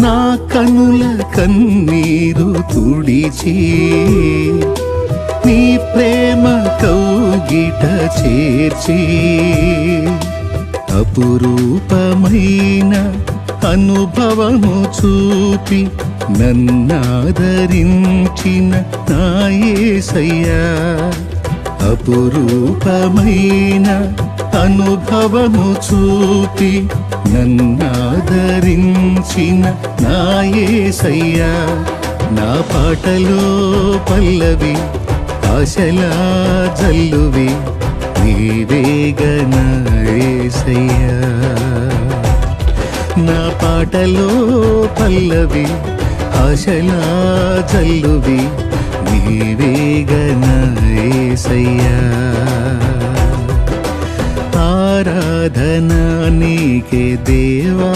నా కనుల కన్నీరు తుడిచి నీ ప్రేమ కౌగిట చేర్చి అపురూపమైన అనుభవము చూపి నన్నాదరించిన నా యేసయ్యా అపురూపమైన అనుభవము చూపి నన్నాదరించిన నా యేసయ్యా నా పాటలో పల్లవి ఆశలా జల్లువి నీవేగన యేసయ్యా నా పాటలో పల్లవి ఆశలా జల్లువి నీవేగన యేసయ్యా ఆరాధన నీకే దేవా।